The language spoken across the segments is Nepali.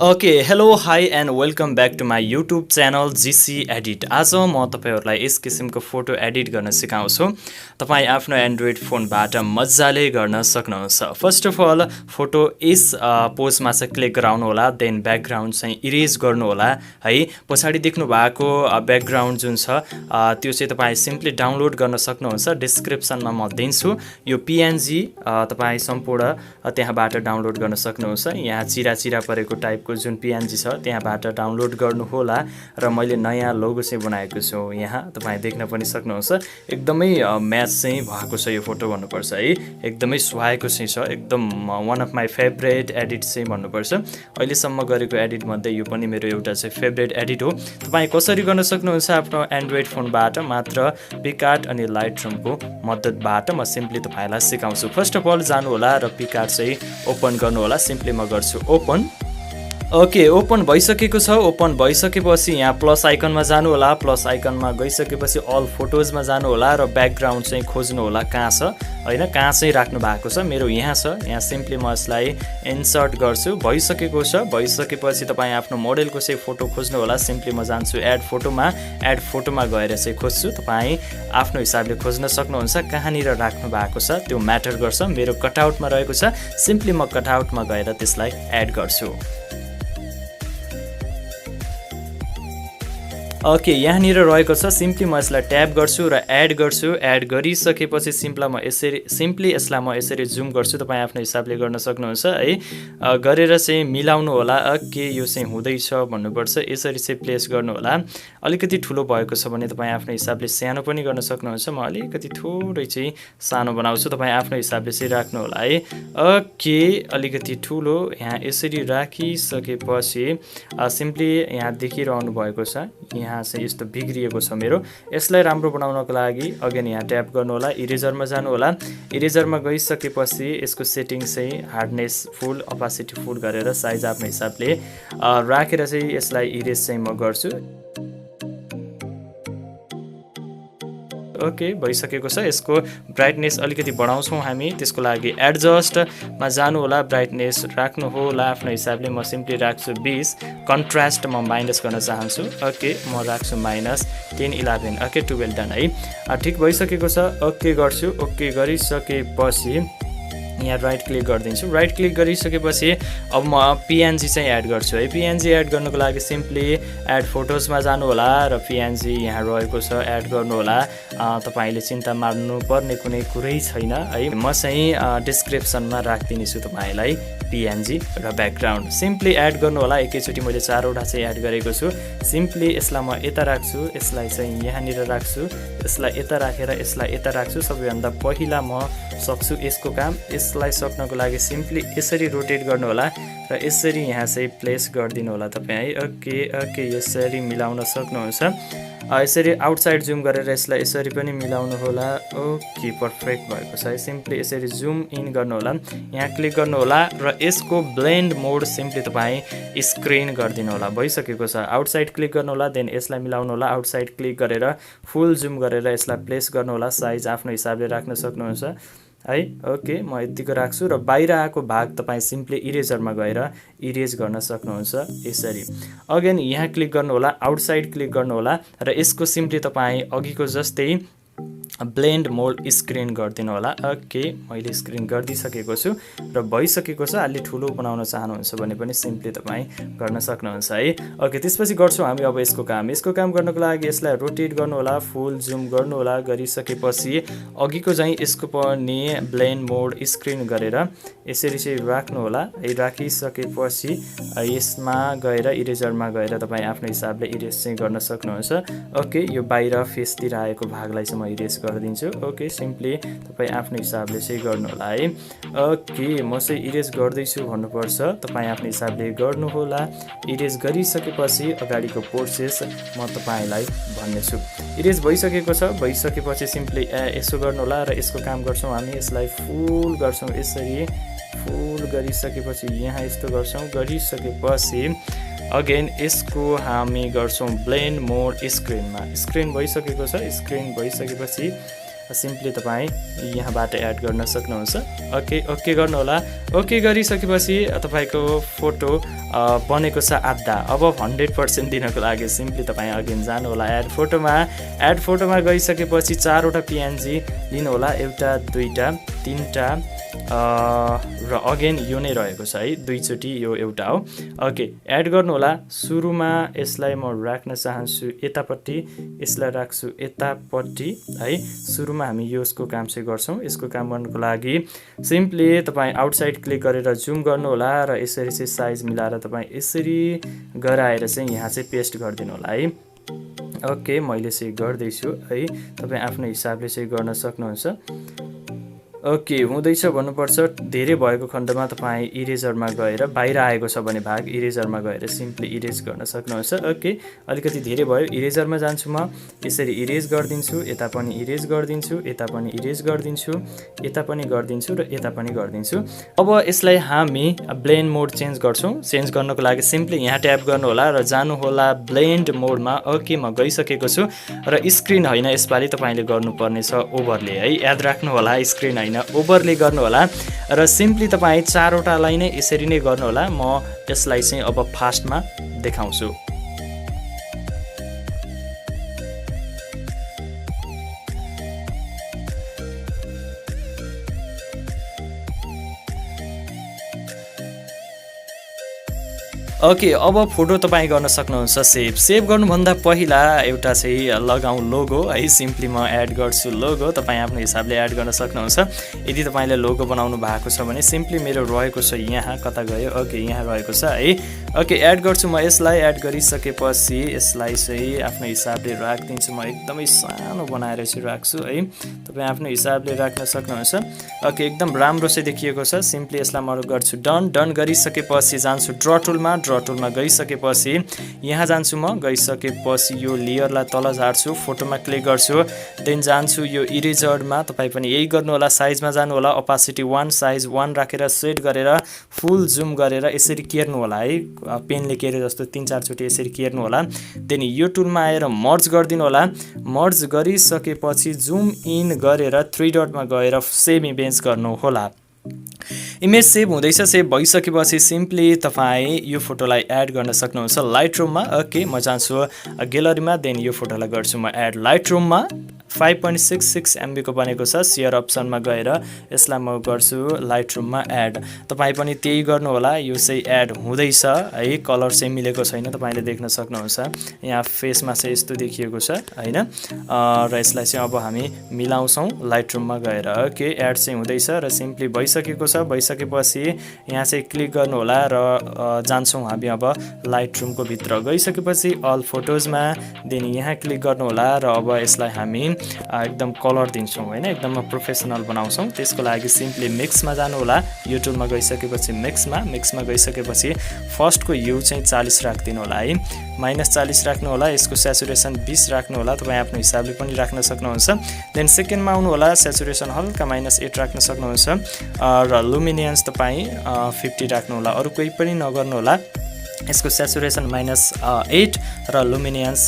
Okay hello hi and welcome back to my YouTube channel जिसी एडिट। आज म तपाईँहरूलाई यस किसिमको फोटो एडिट गर्न सिकाउँछु। तपाईँ आफ्नो एन्ड्रोइड फोनबाट मजाले गर्न सक्नुहुन्छ। फर्स्ट अफ अल फोटो यस पोजमा चाहिँ क्लिक गराउनु होला, देन ब्याकग्राउन्ड चाहिँ इरेज गर्नु होला है। पछाडि देख्नु भएको ब्याकग्राउन्ड जुन छ त्यो चाहिँ तपाईँ सिम्पली डाउनलोड गर्न सक्नुहुन्छ। डिस्क्रिप्सनमा म दिन्छु यो पिएनजी तपाईँ सम्पूर्ण त्यहाँबाट डाउनलोड गर्न सक्नुहुन्छ। यहाँ चिरा चिरा परेको टाइप जुन पिएनजी छ त्यहाँबाट डाउनलोड गर्नुहोला र मैले नयाँ लोगो चाहिँ बनाएको छु। यहाँ तपाईँ देख्न पनि सक्नुहुन्छ। एकदमै म्याच चाहिँ भएको छ यो फोटो भन्नुपर्छ है। एकदमै सुहाएको चाहिँ छ, एकदम one of my favourite edit चाहिँ भन्नुपर्छ। अहिलेसम्म गरेको एडिट मध्ये यो पनि मेरो एउटा चाहिँ फेभरेट एडिट हो। तपाईँ कसरी गर्न सक्नुहुन्छ आफ्नो एन्ड्रोइड फोनबाट, मात्र पिकआर्ट अनि लाइटरुमको मद्दतबाट म सिम्पली तपाईँलाई सिकाउँछु। फर्स्ट अफ अल जानु होला र पिकआर्ट चाहिँ ओपन गर्नु होला। सिम्पली म गर्छु ओपन। ओके ओपन भइसकेको छ। ओपन भइसकेपछि यहाँ प्लस आइकनमा जानु होला। प्लस आइकनमा गइसकेपछि अल फोटोजमा जानु होला र ब्याकग्राउन्ड चाहिँ खोज्नु होला कहाँ छ होइन, कहाँ चाहिँ राख्नु भएको छ। मेरो यहाँ छ, यहाँ सिम्पली म यसलाई इन्सर्ट गर्छु। भइसकेको छ। भइसकेपछि तपाईँ आफ्नो मोडेलको चाहिँ फोटो खोज्नु होला। सिम्पली म जान्छु एड फोटोमा। एड फोटोमा गएर चाहिँ खोज्छु। तपाईँ आफ्नो हिसाबले खोज्न सक्नुहुन्छ। कहाँनिर राख्नु भएको छ त्यो म्याटर गर्छ। मेरो कटआउटमा रहेको छ, सिम्पली म कटआउटमा गएर त्यसलाई एड गर्छु। ओके यहाँनिर रहेको छ। सिम्पली म यसलाई ट्याप गर्छु र एड गर्छु। एड गरिसकेपछि सिम्पली यसलाई म यसरी जुम गर्छु। तपाईँ आफ्नो हिसाबले गर्न सक्नुहुन्छ है। गरेर चाहिँ मिलाउनु होला। के यो चाहिँ हुँदैछ भन्नुपर्छ। यसरी चाहिँ प्लेस गर्नु होला। अलिकति ठुलो भएको छ भने तपाईँ आफ्नो हिसाबले सानो पनि गर्न सक्नुहुन्छ। म अलिकति थोरै चाहिँ सानो बनाउँछु। तपाईँ आफ्नो हिसाबले चाहिँ राख्नु होला है। ओके अलिकति ठुलो यहाँ यसरी राखिसकेपछि सिम्पली यहाँ देखिरहनु भएको छ। यहाँ चाहिँ यस्तो बिग्रिएको छ मेरो। यसलाई राम्रो बनाउनको लागि अगेन यहाँ ट्याप गर्नु होला। इरेजरमा जानु होला। इरेजरमा गइसकेपछि यसको सेटिङ चाहिँ हार्डनेस फुल, अपासिटी फुल गरेर साइज आफ्नो हिसाबले राखेर चाहिँ यसलाई इरेज चाहिँ म गर्छु। ओके भइसकेको छ। यसको ब्राइटनेस अलिकति बढाउँछौँ हामी। त्यसको लागि एडजस्टमा जानु होला। ब्राइटनेस राख्नु होला आफ्नो हिसाबले। म सिम्पली राख्छु 20। कन्ट्रास्ट म माइनस गर्न चाहन्छु। ओके म राख्छु -10, 11 ओके 12 डन है। ठिक भइसकेको छ। ओके गर्छु। ओके गरिसकेपछि यहाँ राइट क्लिक गरिदिन्छु। राइट क्लिक गरिसकेपछि अब म पिएनजी चाहिँ एड गर्छु है। पिएनजी एड गर्नुको लागि सिम्पली एड फोटोजमा जानु होला र पिएनजी यहाँ रहेको छ, एड गर्नु होला। तपाईँले चिन्ता मार्नुपर्ने कुनै कुरै छैन है। म चाहिँ डिस्क्रिप्सनमा राखिदिनेछु तपाईँलाई पिएनजी र ब्याकग्राउन्ड। सिम्पली एड गर्नु होला। एकैचोटि मैले 4वटा चाहिँ एड गरेको छु। सिम्पली यसलाई म यता राख्छु, यसलाई चाहिँ यहाँनिर राख्छु, यसलाई यता राखेर यसलाई यता राख्छु। सबैभन्दा पहिला म सक्छु यसको काम। यसलाई सक्नको लागि सिम्पली यसरी रोटेट गर्नु होला र यसरी यहाँ चाहिँ प्लेस गरिदिनु होला तपाईँ है। ओके ओके यसरी मिलाउन सक्नुहुन्छ। यसरी आउटसाइड जुम गरेर यसलाई यसरी पनि मिलाउनु होला। ओके पर्फेक्ट भएको छ है। सिम्पली यसरी जुम इन गर्नु होला। यहाँ क्लिक गर्नु होला र यसको ब्लेन्ड मोड सिम्पली तपाईँ स्क्रिन गरिदिनु होला। भइसकेको छ। आउटसाइड क्लिक गर्नु होला, देन यसलाई मिलाउनु होला। आउटसाइड क्लिक गरेर फुल जुम गरेर यसलाई प्लेस गर्नु होला। साइज आफ्नो हिसाबले राख्न सक्नुहुन्छ है। ओके म यतिको राख्छु र बाहिर आएको भाग तपाईँ सिम्पली इरेजरमा गएर इरेज गर्न सक्नुहुन्छ यसरी। अगेन यहाँ क्लिक गर्नु होला, आउटसाइड क्लिक गर्नु होला र यसको सिम्पली तपाईँ अघिको जस्तै ब्लेन्ड मोड स्क्रिन गरिदिनु होला। ओके मैले स्क्रिन गरिदिइसकेको छु र भइसकेको छ। अलि ठुलो बनाउन चाहनुहुन्छ भने पनि सिम्पली तपाईँ गर्न सक्नुहुन्छ है। ओके त्यसपछि गर्छौँ हामी अब यसको काम। यसको काम गर्नको लागि यसलाई रोटेट गर्नु होला, फुल जुम गर्नु होला। गरिसकेपछि अघिको चाहिँ यसको पनि ब्लेन्ड मोड स्क्रिन गरेर यसरी चाहिँ राख्नु होला है। राखिसकेपछि यसमा गएर इरेजरमा गएर तपाईँ आफ्नो हिसाबले इरेज चाहिँ गर्न सक्नुहुन्छ। ओके यो बाहिर फेसतिर आएको भागलाई चाहिँ म इरेज गरिदिन्छु। ओके सिम्पली तपाईँ आफ्नो हिसाबले चाहिँ गर्नु होला है। ओके म चाहिँ इरेज गर्दैछु भन्नुपर्छ। तपाईँ आफ्नो हिसाबले गर्नुहोला। इरेज गरिसकेपछि अगाडिको प्रोसेस म तपाईँलाई भन्नेछु। इरेज भइसकेको छ। भइसकेपछि सिम्पली यसो गर्नु होला र यसको काम गर्छौँ हामी। यसलाई फुल गर्छौँ यसरी। फुल गरिसकेपछि यहाँ यस्तो गर्छौँ। गरिसकेपछि अगेन यसको हामी गर्छौँ ब्लेन्ड मोड स्क्रिनमा। स्क्रिन भइसकेको छ। स्क्रिन भइसकेपछि सिम्पली तपाईँ यहाँबाट एड गर्न सक्नुहुन्छ। ओके गर्नुहोला। ओके गरिसकेपछि तपाईँको फोटो बनेको छ आधा। अब 100% दिनको लागि सिम्पली तपाईँ अगेन जानुहोला एड फोटोमा गइसकेपछि 4वटा PNG लिनुहोला, 1 2 3 र अगेन यो नै रहेको छ है, 2 चोटि यो एउटा हो। ओके एड गर्नुहोला। सुरुमा यसलाई म राख्न चाहन्छु यतापट्टि, यसलाई राख्छु यतापट्टि है। सुरुमा हामी यसको काम चाहिँ गर्छौँ। यसको काम गर्नुको लागि सिम्पली तपाईँ आउटसाइड क्लिक गरेर जुम गर्नुहोला र यसरी चाहिँ साइज मिलाएर तपाईँ यसरी गराएर चाहिँ यहाँ चाहिँ पेस्ट गरिदिनु होला है। ओके मैले चाहिँ गर्दैछु है, तपाईँ आफ्नो हिसाबले चाहिँ गर्न सक्नुहुन्छ। ओके हुँदैछ भन्नुपर्छ। धेरै भएको खण्डमा तपाईँ इरेजरमा गएर बाहिर आएको छ भने भाग इरेजरमा गएर सिम्पली इरेज गर्न सक्नुहुन्छ। ओके अलिकति धेरै भयो, इरेजरमा जान्छु म, यसरी इरेज गरिदिन्छु, यता पनि इरेज गरिदिन्छु, यता पनि इरेज गरिदिन्छु, यता पनि गरिदिन्छु र यता पनि गरिदिन्छु। अब यसलाई हामी ब्लेन्ड मोड चेन्ज गर्छौँ। चेन्ज गर्नको लागि सिम्पली यहाँ ट्याप गर्नुहोला र जानुहोला ब्लेन्ड मोडमा। ओके म गइसकेको छु र स्क्रिन होइन यसपालि तपाईँले गर्नुपर्ने छ ओभरले है, याद राख्नु होला, स्क्रिन होइन ओभरले गर्नुहोला र सिम्पली तपाईँ 4वटालाई नै यसरी नै गर्नुहोला। म यसलाई चाहिँ अब फास्टमा देखाउँछु। ओके अब फोटो तपाईँ गर्न सक्नुहुन्छ सेभ गर्नुभन्दा पहिला एउटा चाहिँ लगाउँ लोगो है। सिम्पली म एड गर्छु लोगो, तपाईँ आफ्नो हिसाबले एड गर्न सक्नुहुन्छ। यदि तपाईँले लोगो बनाउनु भएको छ भने सिम्पली मेरो रहेको छ यहाँ, कता गयो, ओके यहाँ रहेको छ है। ओके एड गर्छु म यसलाई। एड गरिसकेपछि यसलाई चाहिँ आफ्नो हिसाबले राखिदिन्छु। म एकदमै सानो बनाएर चाहिँ राख्छु है, तपाईँ आफ्नो हिसाबले राख्न सक्नुहुन्छ। ओके एकदम राम्रो चाहिँ देखिएको छ। सिम्पली यसलाई म गर्छु डन गरिसकेपछि जान्छु ड्र टुलमा गइसकेपछि यहाँ जान्छु म, गइसकेपछि यो लेयरलाई तल झार्छु, फोटोमा क्लिक गर्छु, देन जान्छु यो इरेजरमा। तपाईँ पनि यही गर्नुहोला, साइजमा जानुहोला, ओपासिटी 1 साइज 1 राखेर सेट गरेर फुल जुम गरेर यसरी केर्नु होला है, पेनले केरे जस्तो 3-4 चोटि यसरी केर्नु होला। देन यो टुलमा आएर मर्ज गरिदिनु होला। मर्ज गरिसकेपछि जुम इन गरेर 3 डटमा गएर सेभ इमेज गर्नु होला। इमेज सेभ हुँदैछ। सेभ भइसकेपछि सिम्पली तपाईँ यो फोटोलाई एड गर्न सक्नुहुन्छ लाइटरुममा। ओके म जान्छु ग्यालरीमा, देन यो फोटोलाई गर्छु म एड लाइटरुममा। 5.66 MB को बनेको छ। सेयर अप्सनमा गएर यसलाई म गर्छु लाइटरुममा एड। तपाईँ पनि त्यही गर्नुहोला। यो चाहिँ एड हुँदैछ है, कलर चाहिँ मिलेको छैन, तपाईँले देख्न सक्नुहुन्छ। यहाँ फेसमा चाहिँ यस्तो देखिएको छ होइन, र यसलाई चाहिँ अब हामी मिलाउँछौँ लाइटरुममा गएर। ओके एड चाहिँ हुँदैछ र सिम्पली भइसकेको छ। भइसकेपछि यहाँ चाहिँ क्लिक गर्नुहोला र जान्छौँ हामी अब लाइटरुमको भित्र। गइसकेपछि अल फोटोजमा, देन यहाँ क्लिक गर्नुहोला र अब यसलाई हामी एकदम कलर दिन्छौँ होइन, एकदम प्रोफेसनल बनाउँछौँ। त्यसको लागि सिम्पली मिक्समा जानु होला। यो टुलमा गइसकेपछि मिक्समा गइसकेपछि फर्स्टको यु चाहिँ 40 राखिदिनु होला है, -40 राख्नु होला। यसको सेचुरेसन 20 राख्नु होला, तपाईँ आफ्नो हिसाबले पनि राख्न सक्नुहुन्छ। देन सेकेन्डमा आउनु होला, सेचुरेसन हल्का -8 राख्न सक्नुहुन्छ र लुमिनियन्स तपाईँ 50 राख्नु होला। अरू कोही पनि नगर्नु होला। यसको सेचुरेसन -8 र लुमिनियन्स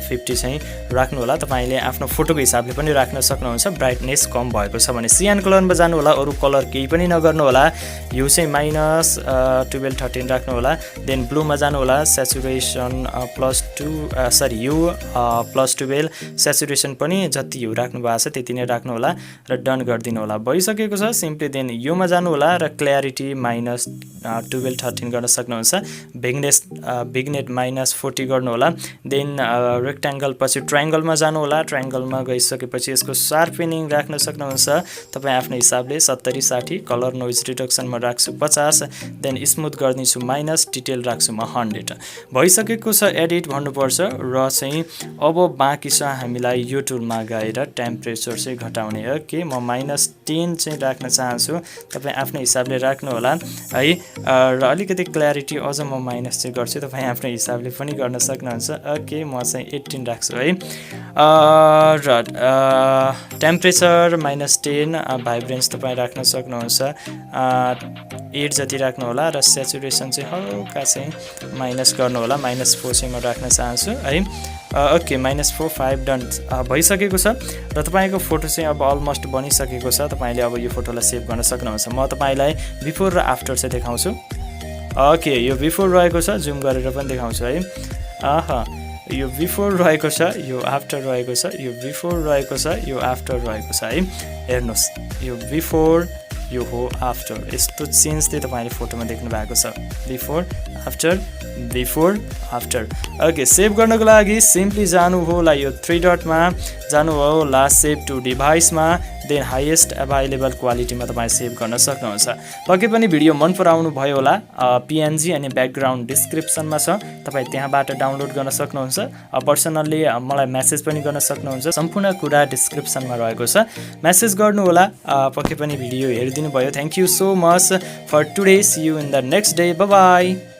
50 चाहिँ राख्नु होला। तपाईँले आफ्नो फोटोको हिसाबले पनि राख्न सक्नुहुन्छ। ब्राइटनेस कम भएको छ भने सियान कलरमा जानु होला, अरू कलर केही पनि नगर्नु होला। यो चाहिँ -12 13 राख्नु होला। देन ब्लूमा जानु होला, सेचुरेसन यो +12 सेचुरेसन पनि जति यो राख्नु भएको छ त्यति नै राख्नु होला र डन गरिदिनु होला। भइसकेको छ। सिम्पली देन योमा जानु होला र क्ल्यारिटी -12 13 गर्न सक्नुहुन्छ। बिगनेट -40 गर्नु होला। देन रेक्ट्याङ्गल पछि ट्रायङ्गलमा जानु होला। ट्रायङ्गलमा गइसकेपछि यसको सार्पेनिङ राख्न सक्नुहुन्छ तपाईँ आफ्नो हिसाबले 70 60। कलर नोइज रिडक्सनमा राख्छु 50। देन स्मुथ गरिदिन्छु -, डिटेल राख्छु म 100। भइसकेको छ। एडिट भन्नुपर्छ र चाहिँ अब बाँकी छ हामीलाई यो टुलमा गएर टेम्परेचर चाहिँ घटाउने हो कि म -10 चाहिँ राख्न चाहन्छु। तपाईँ आफ्नो हिसाबले राख्नु होला है र अलिकति क्ल्यारिटी अझ म माइनस चाहिँ गर्छु, तपाईँ आफ्नो हिसाबले पनि गर्न सक्नुहुन्छ। ओके म चाहिँ 18 राख्छु है र टेम्परेचर -10, भाइब्रेन्स तपाईँ राख्न सक्नुहुन्छ 8 जति राख्नु होला र सेचुरेसन चाहिँ हल्का चाहिँ माइनस गर्नु होला, -4 चाहिँ म राख्न चाहन्छु है। ओके -4 डन भइसकेको छ र तपाईँको फोटो चाहिँ अब अलमोस्ट बनिसकेको छ। तपाईँले अब यो फोटोलाई सेभ गर्न सक्नुहुन्छ। म तपाईँलाई बिफोर र आफ्टर चाहिँ देखाउँछु। ओके यो बिफोर रहेको छ, जुम गरेर पनि देखाउँछु है। यो बिफोर रहेको छ, यो आफ्टर रहेको छ, यो बिफोर रहेको छ, यो आफ्टर रहेको छ है। हेर्नुहोस् यो बिफोर यो हो आफ्टर, यस्तो चेन्ज चाहिँ तपाईँले फोटोमा देख्नु भएको छ। Before after. ओके सेभ गर्नको लागि सिम्पली जानु होला यो 3 डटमा, जानु होला सेभ टु डिभाइसमा, देन हाइएस्ट अभाइलेबल क्वालिटीमा तपाईँ सेभ गर्न सक्नुहुन्छ। पक्कै पनि भिडियो मन पराउनु भयो होला। PNG अनि ब्याकग्राउन्ड डिस्क्रिप्सनमा छ, तपाईँ त्यहाँबाट डाउनलोड गर्न सक्नुहुन्छ। पर्सनल्ली मलाई मेसेज पनि गर्न सक्नुहुन्छ। सम्पूर्ण कुरा डिस्क्रिप्सनमा रहेको छ, मेसेज गर्नु होला। पक्कै पनि भिडियो हेरिदिनु भयो। Thank you so much for today. See you in the next day. Bye by.